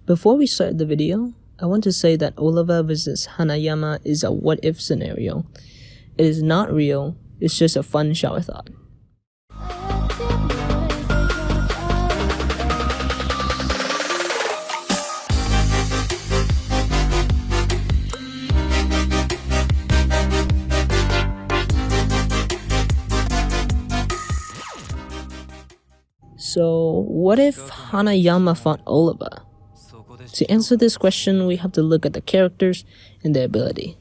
Before we start the video, I want to say that Oliva vs Hanayama is a what-if scenario. It is not real, it's just a fun shower thought. So, what if Hanayama fought Oliva? To answer this question, we have to look at the characters and their ability.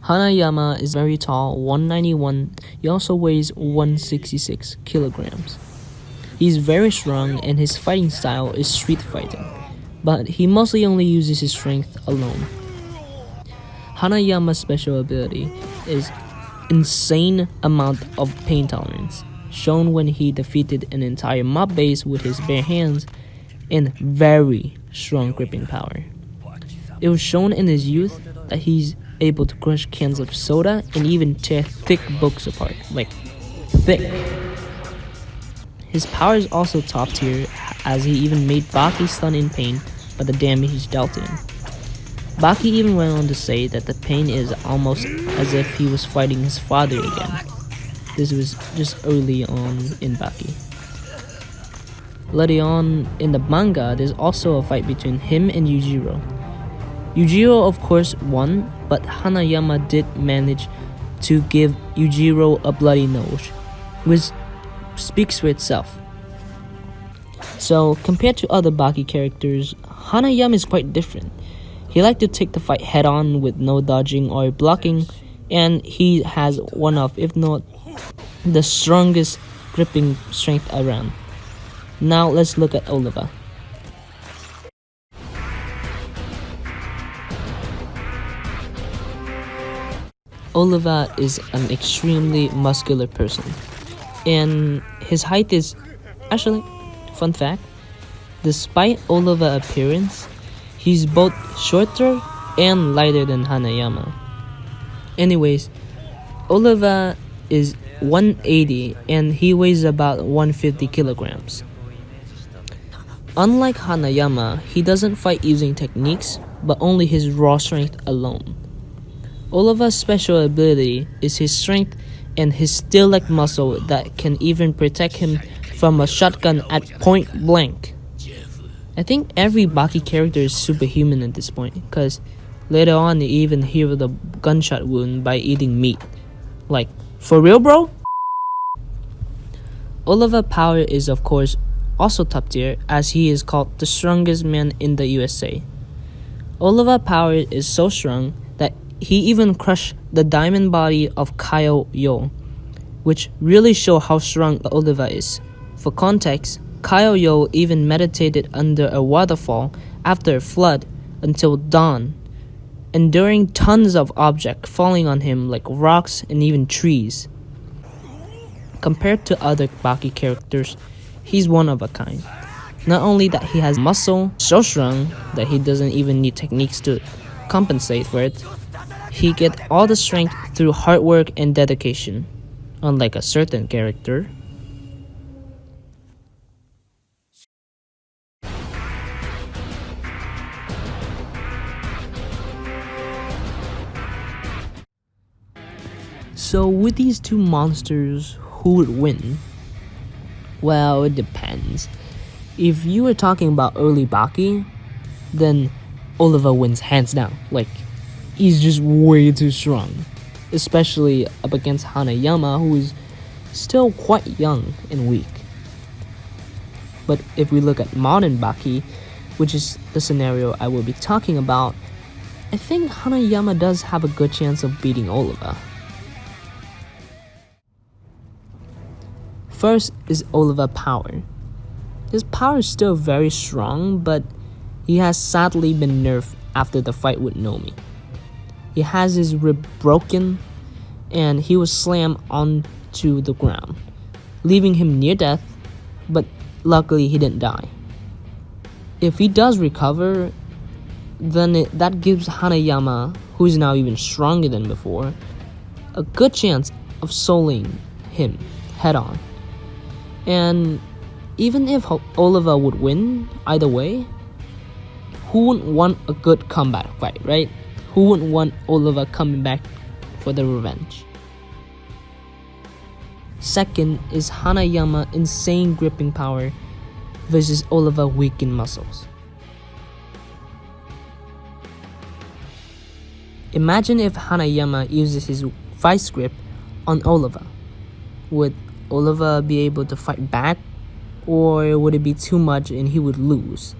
Hanayama is very tall, 191. He also weighs 166 kilograms. He's very strong and his fighting style is street fighting, but he mostly only uses his strength alone. Hanayama's special ability is insane amount of pain tolerance, shown when he defeated an entire mob base with his bare hands, and very strong gripping power. It was shown in his youth that he's able to crush cans of soda and even tear thick books apart, like thick. His power is also top tier, as he even made Baki stun in pain by the damage dealt in. Baki even went on to say that the pain is almost as if he was fighting his father again. This was just early on in Baki. Later on in the manga, there's also a fight between him and Yujiro. Yujiro of course won, but Hanayama did manage to give Yujiro a bloody nose, which speaks for itself. So compared to other Baki characters, Hanayama is quite different. He likes to take the fight head on with no dodging or blocking, and he has one of, if not the strongest gripping strength around. Now let's look at Oliva. Oliva is an extremely muscular person, and his height is actually, fun fact, despite Oliva's appearance, he's both shorter and lighter than Hanayama. Anyways, Oliva is 180 and he weighs about 150 kilograms. Unlike Hanayama, he doesn't fight using techniques, but only his raw strength alone. Oliva's special ability is his strength and his steel-like muscle that can even protect him from a shotgun at point blank. I think every Baki character is superhuman at this point, because later on you even heal the gunshot wound by eating meat. Like, for real, bro? Oliva's power is of course also top tier, as he is called the strongest man in the USA. Oliva's power is so strong that he even crushed the diamond body of Kyo, which really show how strong Oliva is. For context, Kyo even meditated under a waterfall after a flood until dawn, enduring tons of objects falling on him like rocks and even trees. Compared to other Baki characters, he's one of a kind. Not only that he has muscle so strong that he doesn't even need techniques to compensate for it, he gets all the strength through hard work and dedication, unlike a certain character. So with these two monsters, who would win? Well, it depends. If you were talking about early Baki, then Oliva wins hands down. Like, he's just way too strong, especially up against Hanayama, who is still quite young and weak. But if we look at modern Baki, which is the scenario I will be talking about, I think Hanayama does have a good chance of beating Oliva. First is Oliva's power. His power is still very strong, but he has sadly been nerfed after the fight with Nomi. He has his rib broken, and he was slammed onto the ground, leaving him near death, but luckily he didn't die. If he does recover, then that gives Hanayama, who is now even stronger than before, a good chance of soloing him head on. And Even if Oliva would win either way, who wouldn't want a good comeback fight, right? Who wouldn't want Oliva coming back for the revenge? Second is Hanayama insane gripping power versus Oliva weakened muscles. Imagine if Hanayama uses his vice grip on Oliva. Would Oliva be able to fight back, or would it be too much and he would lose?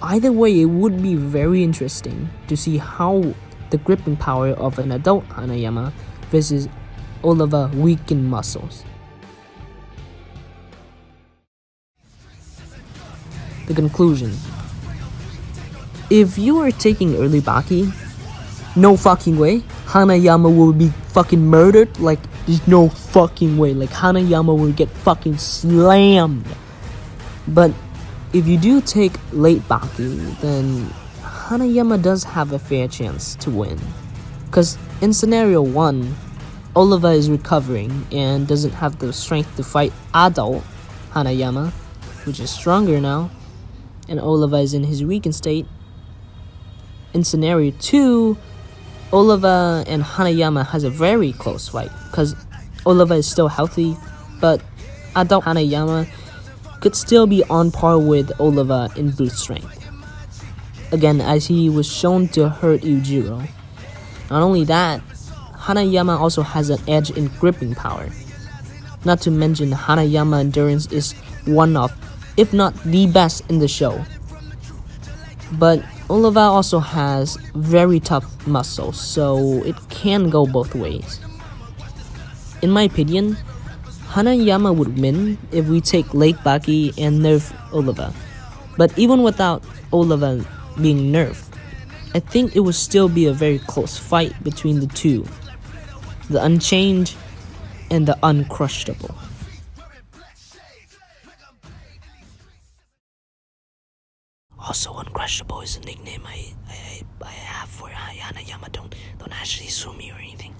Either way, it would be very interesting to see how the gripping power of an adult Hanayama versus Oliva weakened muscles. The conclusion. If you are taking early Baki, no fucking way. Hanayama will be fucking murdered. Like, there's no fucking way. Like, Hanayama will get fucking slammed. But if you do take late Baki, then Hanayama does have a fair chance to win. Because in scenario 1, Oliva is recovering and doesn't have the strength to fight adult Hanayama, which is stronger now, and Oliva is in his weakened state. In scenario 2, Oliva and Hanayama has a very close fight because Oliva is still healthy, but adult Hanayama could still be on par with Oliva in brute strength. Again, as he was shown to hurt Yujiro. Not only that, Hanayama also has an edge in gripping power. Not to mention Hanayama endurance is one of, if not the best in the show. But Oliva also has very tough muscles, so it can go both ways. In my opinion, Hanayama would win if we take Lake Baki and nerf Oliva. But even without Oliva being nerfed, I think it would still be a very close fight between the two. The Unchanged and the Uncrushable. Also, Uncrushable is a nickname I have for Hanayama. Don't actually sue me or anything.